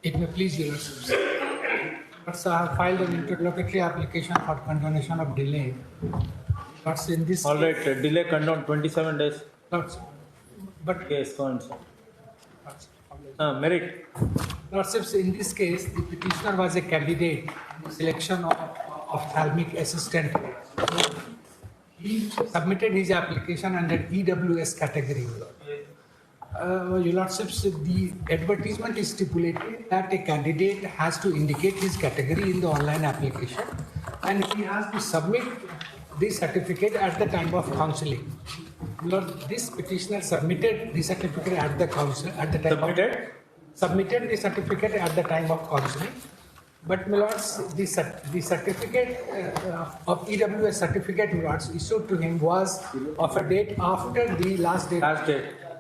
It may please your lordships. But I have filed an interlocutory application for condonation of delay. But in this All right, case, delay condone 27 days. lords, but Yes, go on, sir. Merit. lordships, in this case, the petitioner was a candidate in the selection of ophthalmic assistant. So he submitted his application under EWS category. Your lordships, the advertisement is stipulated that a candidate has to indicate his category in the online application, and he has to submit the certificate at the time of counselling. Lord, this petitioner submitted the certificate at the council at the time submitted the certificate at the time of counselling. But my lords, the certificate of EWS certificate, my lords, issued to him was of a date after the last date.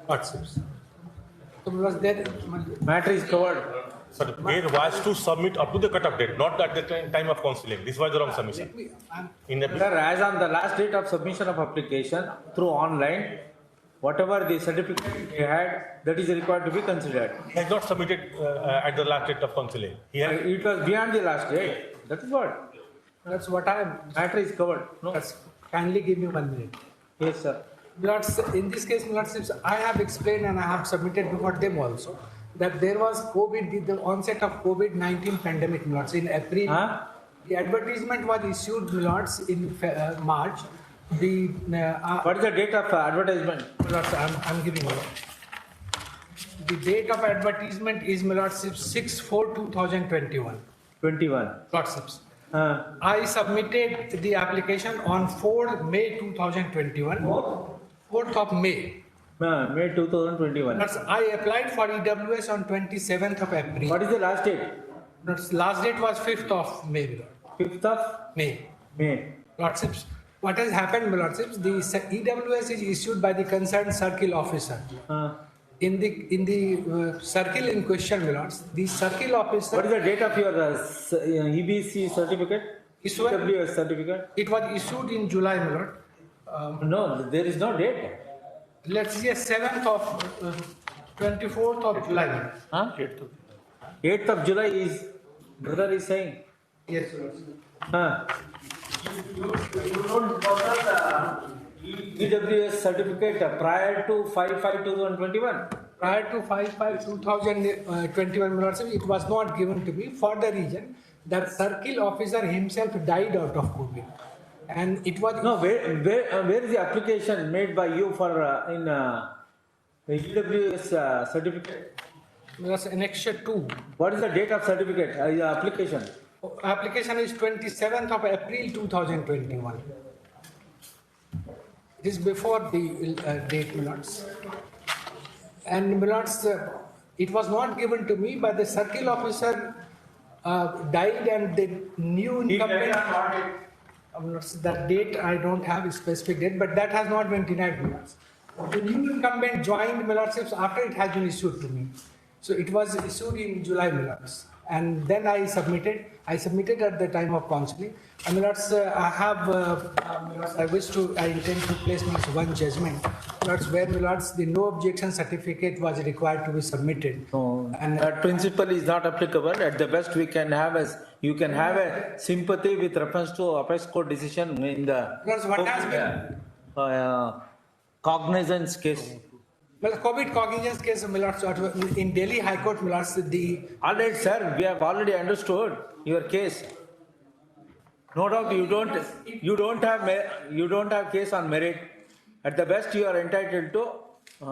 Lordships. So my lords, there Matter is covered. Certificate was to submit up to the cut-off date, not at the time of counselling. This was the wrong submission. Sir, as on the last date of submission of application through online, whatever the certificate he had, that is required to be considered. He has not submitted at the last date of counselling. He has, It was beyond the last date. That is what. that's what I am. Matter is covered. No. Kindly give me 1 minute. Yes, sir. Lords, in this case, lordships, I have explained and I have submitted before them also that there was COVID, the onset of COVID-19 pandemic, lords, in April. The advertisement was issued, lords, in March. What is the date of advertisement? Lords, I'm giving you. The date of advertisement is, lordships, 6/4/2021. 21. Lordships. I submitted the application on 4 May 2021. 4th of May. May 2021. I applied for EWS on 27th of April. What is the last date? Last date was 5th of May. 5th of May. May. Lordships, what has happened, lordships? The EWS is issued by the concerned circle officer. In the circle in question, lords, the circle officer. What is the date of your EBC certificate? EWS certificate? It was issued in July, my lord. No, there is no date. Let's say 7th of 24th of July. Huh? 8th of July is, brother is saying. Yes, sir. You don't process EWS certificate prior to 5/5/2021. Prior to 5/5/2021, it was not given to me for the reason that circle officer himself died out of COVID. And it was no. Where is the application made by you for in EWS certificate? That's annexure 2. What is the date of certificate? Application. Application is 27th of April 2021. It is before the date, lords. And lords, it was not given to me, but the circle officer died, and the new incumbent. That date I don't have a specific date, but that has not been denied, lords. The new incumbent joined, lordships, after it has been issued to me. So it was issued in July, lords. And then I submitted at the time of counselling. And lords, I intend to place one judgment, lords, where lords, the no objection certificate was required to be submitted. And that principle is not applicable. At the best, we can have you can have a sympathy with reference to Apex Court decision in the what has been cognizance case. Well, COVID cognizance case, lords, in Delhi High Court, lords, all right, sir, we have already understood your case. No doubt you don't have case on merit. At the best, you are entitled to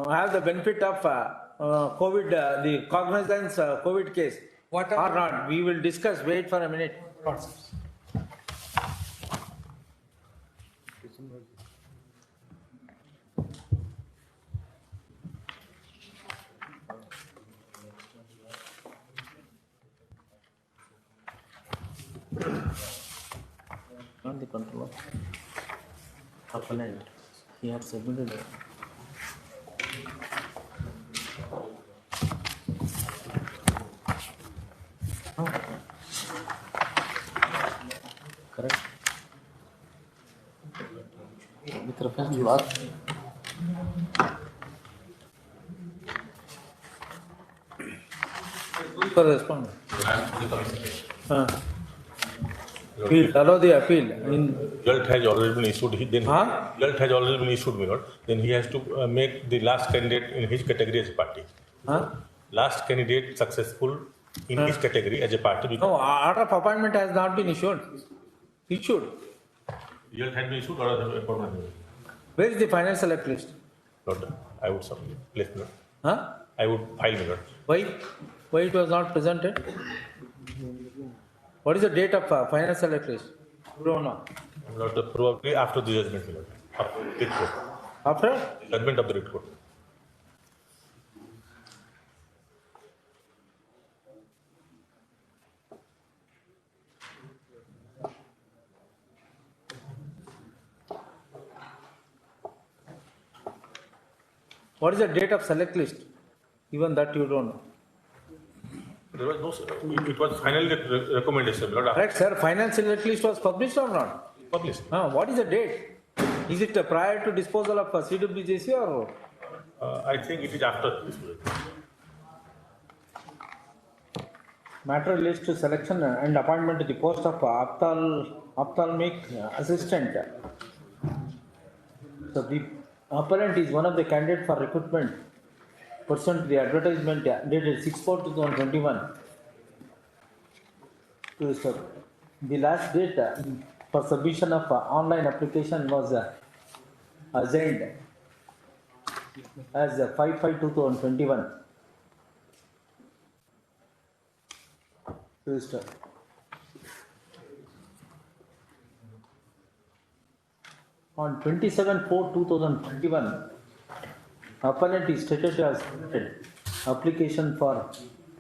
have the benefit of COVID, the cognizance COVID case. Or not, we will discuss. Wait for a minute. Not the controller. Appellant. He had submitted it. Correct. With reference to last. for respondent. Appeal, allow the appeal. Result has already been issued. Huh? Result has already been issued, my lord. Then he has to make the last candidate in his category as a party. Huh? Last candidate successful in his category as a party. No, order of appointment has not been issued. Issued. Result has been issued or appointment. Where is the final select list? Lord, I would submit. Please, my lord. Huh? I would file, my lord. Why? Why it was not presented? What is the date of final select list? You don't know. My lord, probably after the judgment, my lord. After the court. After? Judgment of the writ court. What is the date of select list? Even that you don't know. There was no, it was finally recommendation, my lord. Right, sir. Final select list was published or not? Published. What is the date? Is it prior to disposal of CWJC or? I think it is after this. Matter relates to selection and appointment to the post of ophthalmic assistant. So the appellant is one of the candidates for recruitment pursuant to the advertisement dated 6/4/2021. The last date for submission of online application was assigned as 5/5/2021. On 27/4/2021, appellant is stated to have submitted application for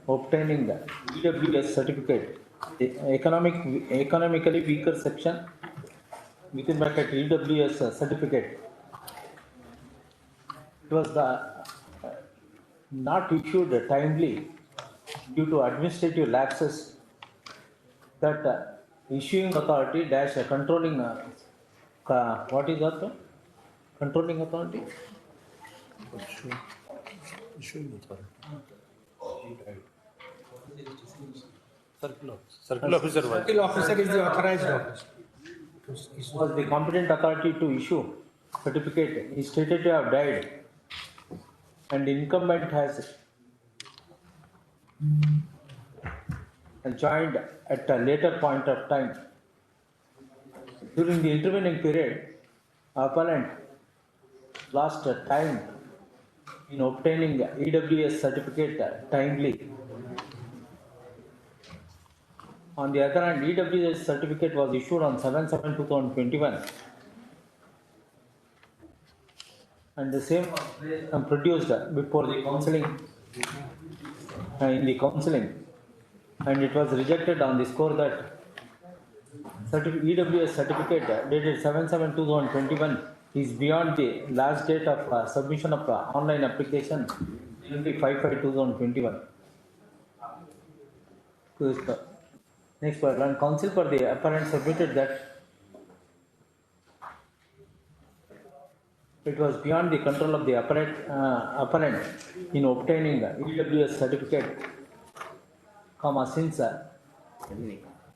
obtaining the EWS certificate, the economically weaker section, within bracket EWS certificate. It was not issued timely due to administrative lapses that issuing authority dash controlling what is that? Controlling authority? Circle officer was. Circle officer is the authorized officer. Was the competent authority to issue certificate is stated to have died and incumbent has joined at a later point of time. During the intervening period, appellant lost time in obtaining EWS certificate timely. On the other hand, EWS certificate was issued on 7/7/2021 and the same was produced before the counselling in the counselling, and it was rejected on the score that EWS certificate dated 7/7/2021 is beyond the last date of submission of online application in the 5/5/2021. Next part, and counsel for the appellant submitted that it was beyond the control of the appellant in obtaining EWS certificate, since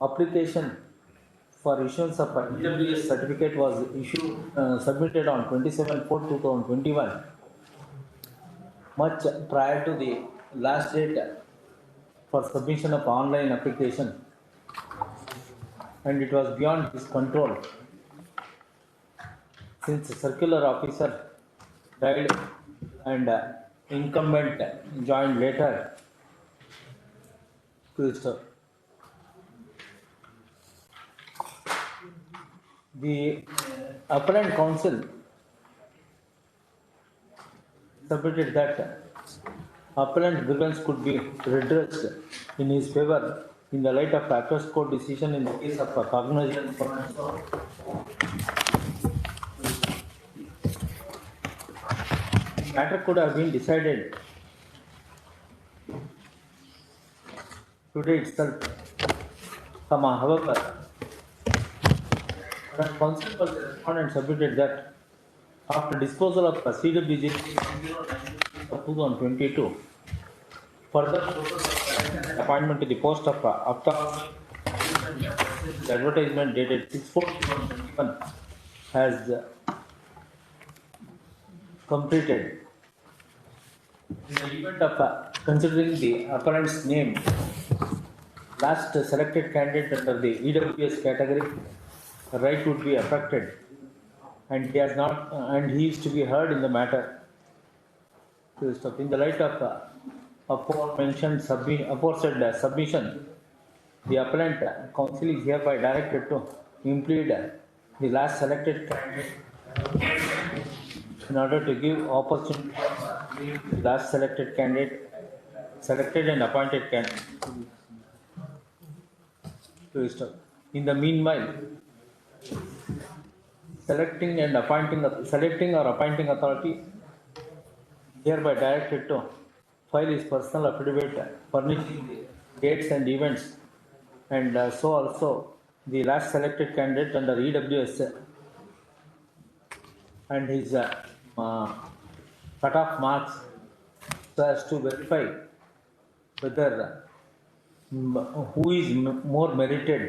application for issuance of EWS certificate was submitted on 27/4/2021, much prior to the last date for submission of online application, and it was beyond his control since circular officer died and incumbent joined later to serve. The appellant counsel submitted that appellant grievance could be redressed in his favor in the light of Appeals Court decision in the case of cognizance for matter could have been decided today itself. However, counsel for the respondent submitted that after disposal of CWJ of 2022, further process of appointment to the post of ophthalmologist. The advertisement dated 6/4/2021 has completed. In the event of considering the appellant's name, last selected candidate under the EWS category, the right would be affected, and he has not, and he is to be heard in the matter. In the light of aforementioned aforesaid submission, the appellant counsel is hereby directed to implead the last selected candidate in order to give opportunity to the last selected candidate, selected and appointed candidate. In the meanwhile, selecting or appointing authority hereby directed to file his personal affidavit furnishing the dates and events, and so also the last selected candidate under EWS and his cut-off marks, so as to verify whether who is more merited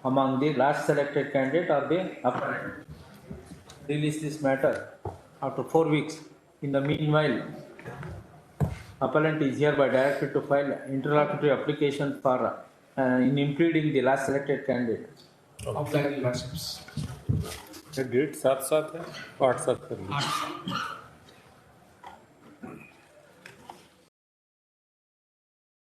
among the last selected candidate or the appellant. Release this matter after 4 weeks. In the meanwhile, appellant is hereby directed to file interlocutory application for in impleading the last selected candidate. of the lordships. Date साथ साथ है 8/7 कर लीजिए।